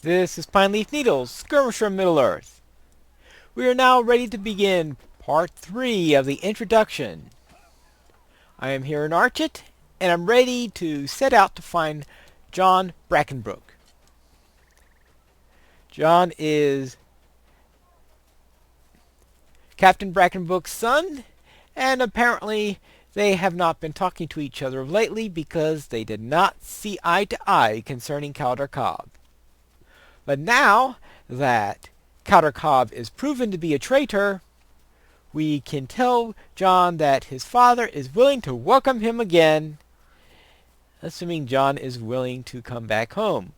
This is Pine Leaf Needles, Skirmisher Middle Earth. We are now ready to begin part 3 of the introduction. I am here in Archet, and I'm ready to set out to find John Brackenbrook. John is Captain Brackenbrook's son, and apparently they have not been talking to each other lately because they did not see eye to eye concerning Calder Cobb. But now that Calder Cobb is proven to be a traitor, we can tell John that his father is willing to welcome him again, assuming John is willing to come back home.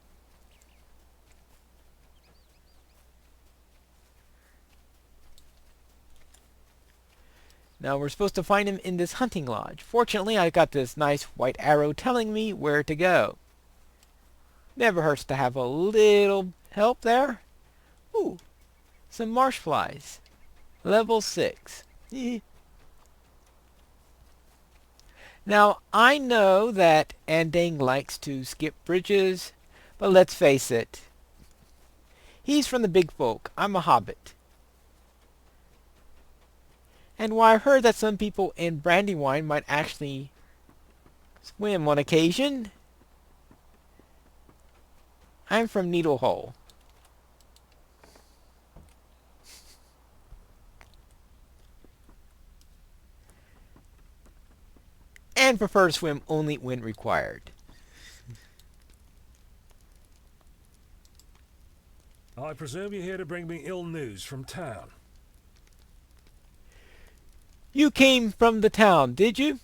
Now we're supposed to find him in this hunting lodge. Fortunately, I got this nice white arrow telling me where to go. Never hurts to have a little help there. Ooh, some marsh flies. Level 6. Now, I know that Andang likes to skip bridges, but let's face it. He's from the big folk. I'm a Hobbit. And while I heard that some people in Brandywine might actually swim on occasion, I'm from Needlehole. And prefer to swim only when required. I presume you're here to bring me ill news from town. You came from the town, did you?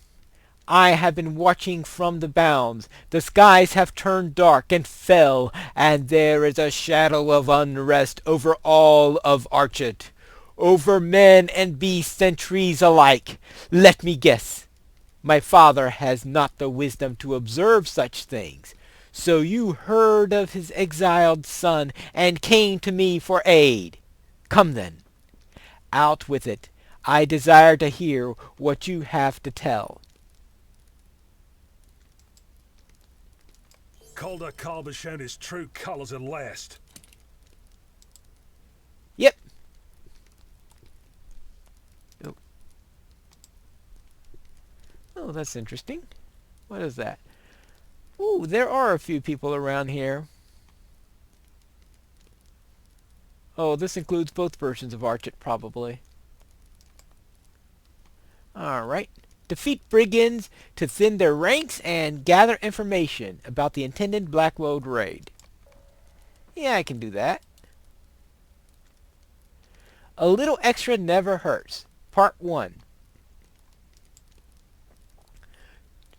I have been watching from the bounds. The skies have turned dark and fell, and there is a shadow of unrest over all of Archet, over men and beasts and trees alike. Let me guess. My father has not the wisdom to observe such things. So you heard of his exiled son and came to me for aid. Come then, out with it. I desire to hear what you have to tell. Calder Cobb has shown his true colours at last. Yep. Oh. Oh, that's interesting. What is that? Ooh, there are a few people around here. Oh, this includes both versions of Archet, probably. Alright. Defeat brigands to thin their ranks and gather information about the intended Black Road raid. Yeah, I can do that. A little extra never hurts. Part 1.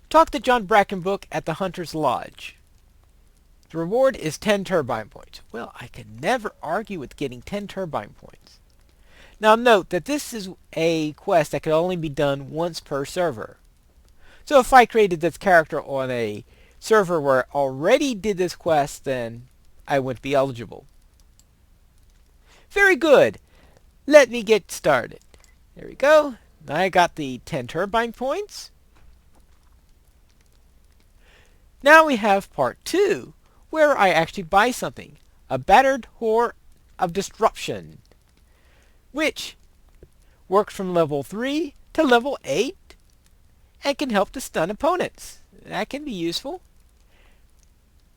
Talk to John Brackenbrook at the Hunter's Lodge. The reward is 10 turbine points. Well, I can never argue with getting 10 turbine points. Now note that this is a quest that could only be done once per server. So if I created this character on a server where I already did this quest, then I wouldn't be eligible. Very good. Let me get started. There we go. I got the 10 turbine points. Now we have part 2, where I actually buy something. A battered whore of disruption, which works from level 3 to level 8 and can help to stun opponents. That can be useful.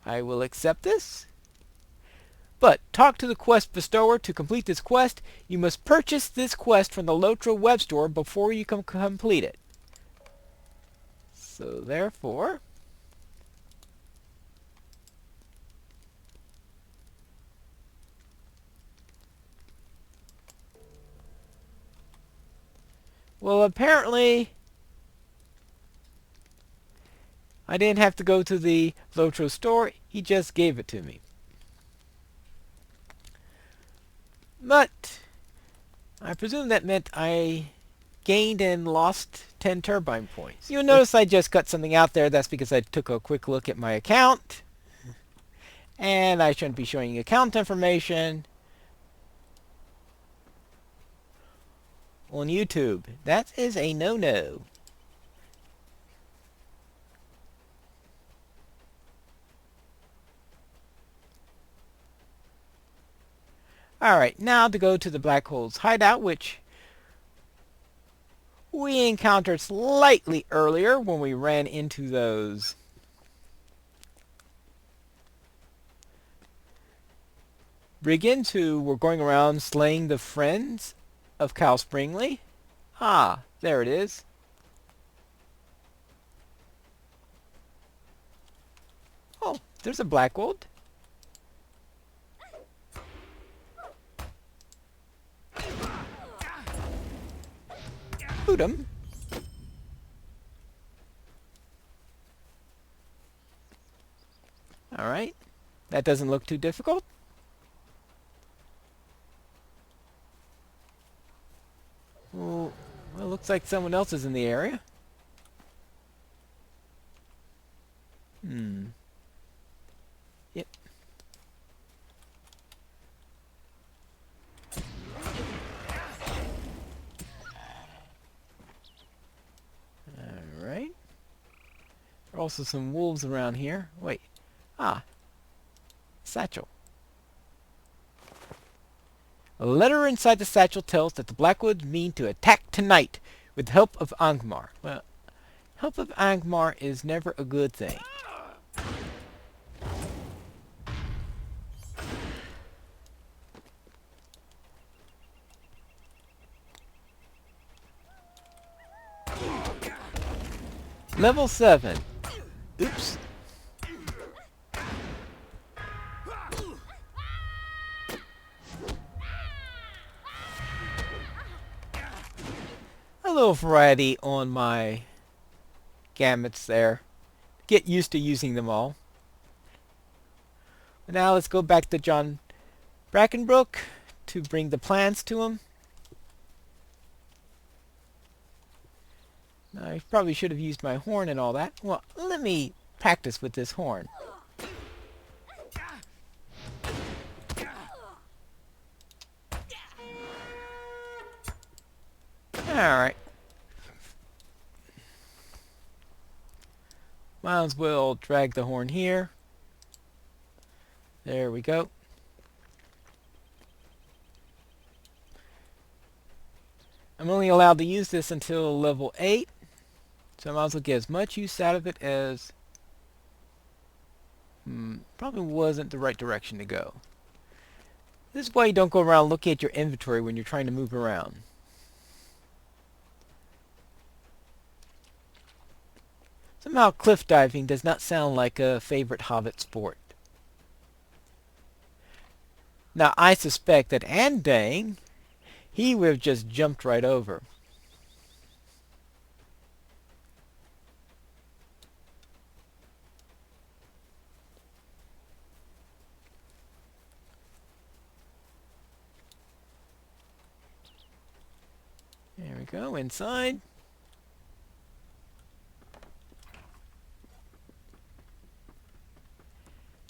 I will accept this. But talk to the quest bestower to complete this quest. You must purchase this quest from the LOTRO web store before you can complete it. So therefore, well, apparently I didn't have to go to the LOTRO store. He just gave it to me. But I presume that meant I gained and lost 10 turbine points. You'll notice I just cut something out there. That's because I took a quick look at my account. And I shouldn't be showing you account information on YouTube. That is a no-no. Alright, now to go to the black hole's hideout, which we encountered slightly earlier when we ran into those. Brigands who were going around slaying the friends of Cal Springley. Ah, there it is. Oh, there's a black gold. Shoot him. Alright. That doesn't look too difficult. Well, it looks like someone else is in the area. Yep. Alright. There are also some wolves around here. Wait. Ah. Satchel. A letter inside the satchel tells that the Blackwoods mean to attack tonight with the help of Angmar. Well, help of Angmar is never a good thing. Level 7. Oops. A little variety on my gamuts there. Get used to using them all. Now let's go back to John Brackenbrook to bring the plants to him. I probably should have used my horn and all that. Well, let me practice with this horn. Alright. Might as well drag the horn here. There we go. I'm only allowed to use this until level 8. So I might as well get as much use out of it as... probably wasn't the right direction to go. This is why you don't go around looking at your inventory when you're trying to move around. Somehow cliff diving does not sound like a favorite Hobbit sport. Now I suspect that Andang, he would have just jumped right over. There we go, inside.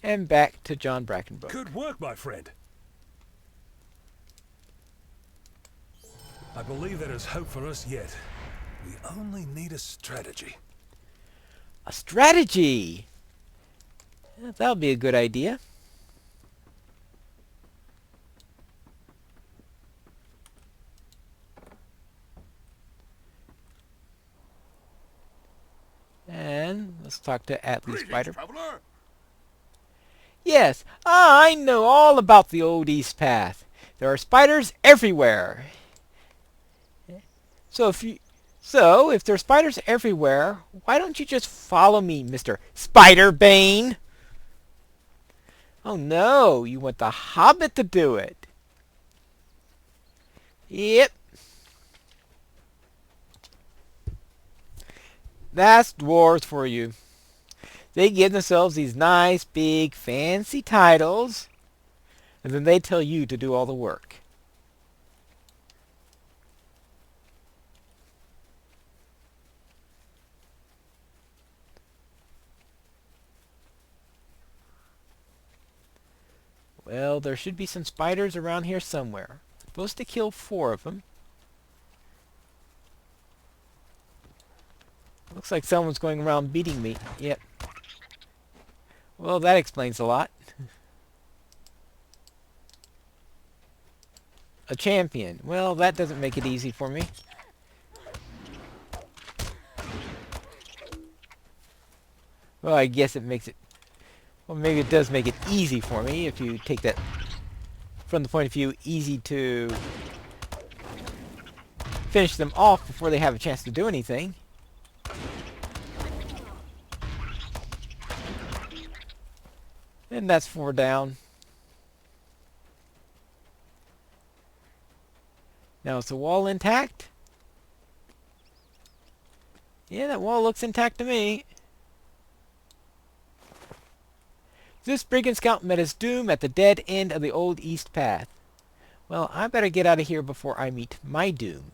And back to John Brackenbrook. Good work, my friend. I believe there is hope for us yet. We only need a strategy. A strategy! Yeah, that would be a good idea. And let's talk to Atlee Spider. Traveler. Yes, I know all about the old East Path. There are spiders everywhere. So if there are spiders everywhere, why don't you just follow me, Mr. Spider-Bane? Oh no, you want the Hobbit to do it. Yep. That's dwarves for you. They give themselves these nice, big, fancy titles, and then they tell you to do all the work. Well, there should be some spiders around here somewhere. I'm supposed to kill 4 of them. Looks like someone's going around beating me. Yep. Well, that explains a lot. a champion. Well, that doesn't make it easy for me. Well, I guess it makes it... Well, maybe it does make it easy for me if you take that from the point of view easy to finish them off before they have a chance to do anything. And that's 4 down. Now, is the wall intact? Yeah, that wall looks intact to me. This brigand scout met his doom at the dead end of the old east path. Well, I better get out of here before I meet my doom.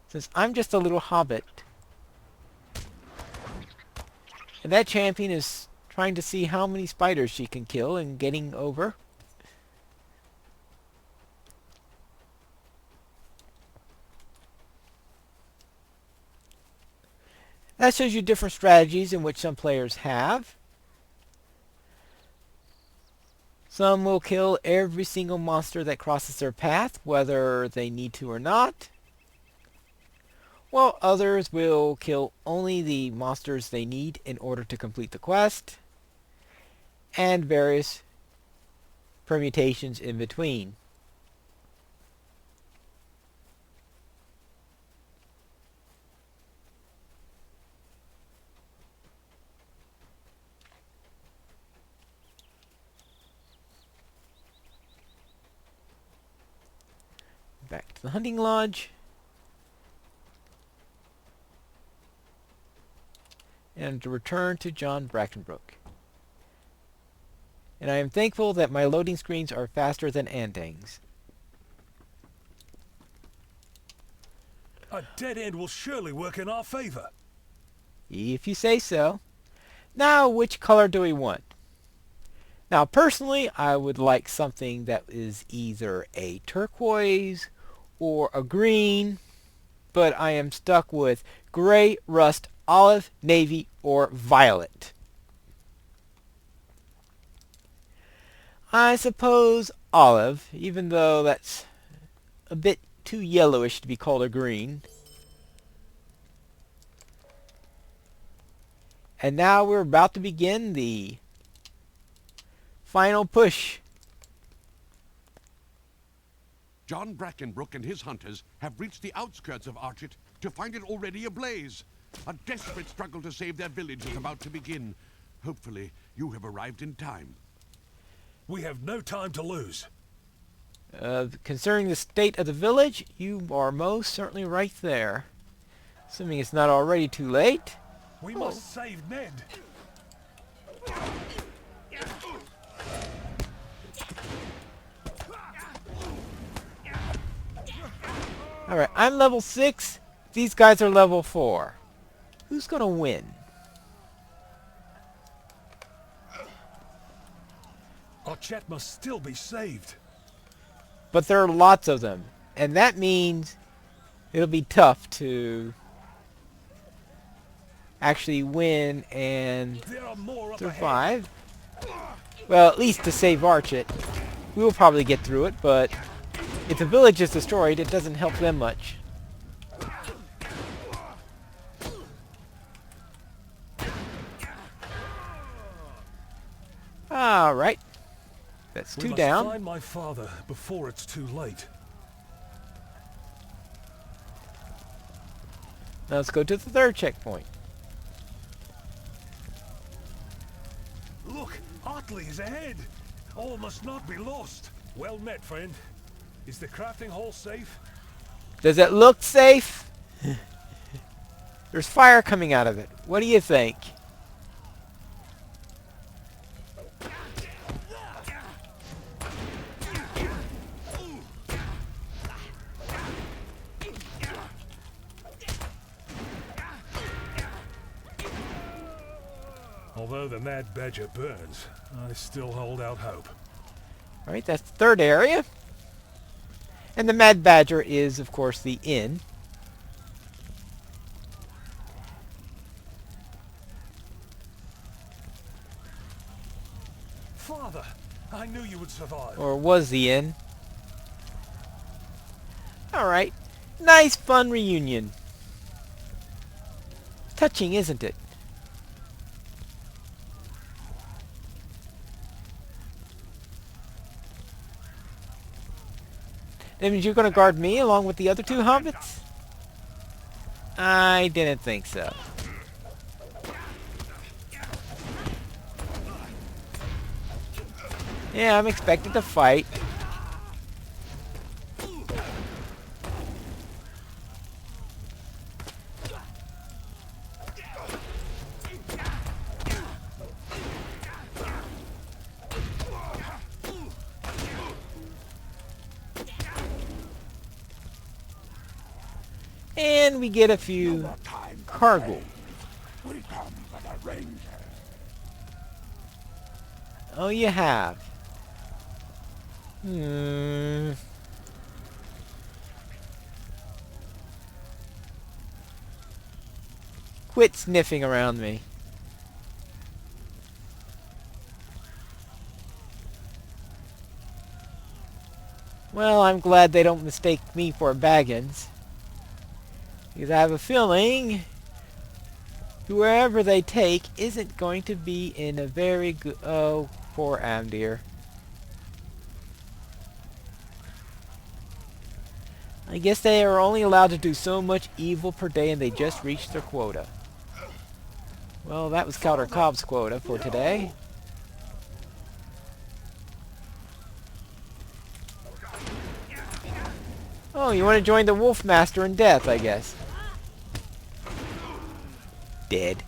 Since I'm just a little hobbit. And that champion is trying to see how many spiders she can kill and getting over. That shows you different strategies in which some players have. Some will kill every single monster that crosses their path, whether they need to or not. While others will kill only the monsters they need in order to complete the quest. And various permutations in between. Back to the hunting lodge. And to return to John Brackenbrook. And I am thankful that my loading screens are faster than Andang's. A dead end will surely work in our favor. If you say so. Now, which color do we want? Now, personally, I would like something that is either a turquoise or a green, but I am stuck with gray, rust, olive, navy, or violet. I suppose olive, even though that's a bit too yellowish to be called a green. And now we're about to begin the final push. John Brackenbrook and his hunters have reached the outskirts of Archet to find it already ablaze. A desperate struggle to save their village is about to begin. Hopefully, you have arrived in time. We have no time to lose. Concerning the state of the village, you are most certainly right there. Assuming it's not already too late. We must save Ned. Alright, I'm level 6. These guys are level 4. Who's gonna win? Archet must still be saved. But there are lots of them. And that means it'll be tough to actually win and There are more up survive. Well, at least to save Archet. We will probably get through it, but if the village is destroyed, it doesn't help them much. Alright. That's 2 down. We must find my father before it's too late. Now let's go to the 3rd checkpoint. Look, Hartley is ahead. All must not be lost. Well met, friend. Is the crafting hall safe? Does it look safe? There's fire coming out of it. What do you think? Although the Mad Badger burns, I still hold out hope. Alright, that's the 3rd area. And the Mad Badger is, of course, the inn. Father, I knew you would survive. Or was the inn. Alright. Nice fun reunion. Touching, isn't it? That means you're going to guard me along with the other two hobbits? I didn't think so. Yeah, I'm expected to fight. And we get a few cargo. Oh, you have. Quit sniffing around me. Well, I'm glad they don't mistake me for Baggins. Because I have a feeling whoever they take isn't going to be in a very good... Oh, poor Amdir. I guess they are only allowed to do so much evil per day and they just reached their quota. Well, that was Calder Cobb's quota for today. Oh, you want to join the Wolf Master in death, I guess. Dead.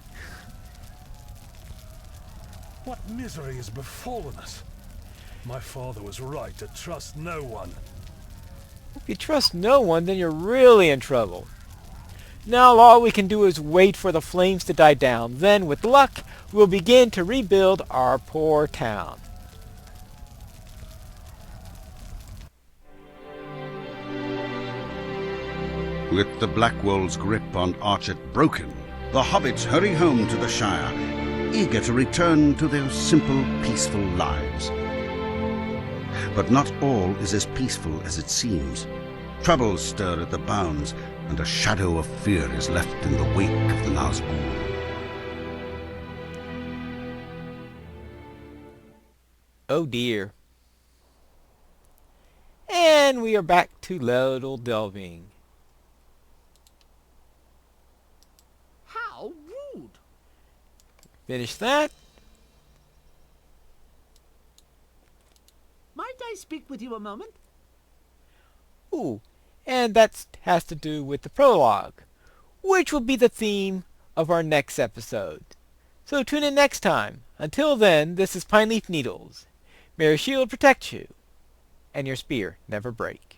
What misery has befallen us? My father was right to trust no one. If you trust no one, then you're really in trouble. Now all we can do is wait for the flames to die down. Then, with luck, we'll begin to rebuild our poor town. With the Blackwall's grip on Archet broken, the hobbits hurry home to the Shire, eager to return to their simple, peaceful lives. But not all is as peaceful as it seems. Troubles stir at the bounds, and a shadow of fear is left in the wake of the Nazgûl. Oh dear. And we are back to little delving. How rude! Finish that. Might I speak with you a moment? Ooh, and that has to do with the prologue, which will be the theme of our next episode. So tune in next time. Until then, this is Pine Leaf Needles. May your shield protect you, and your spear never break.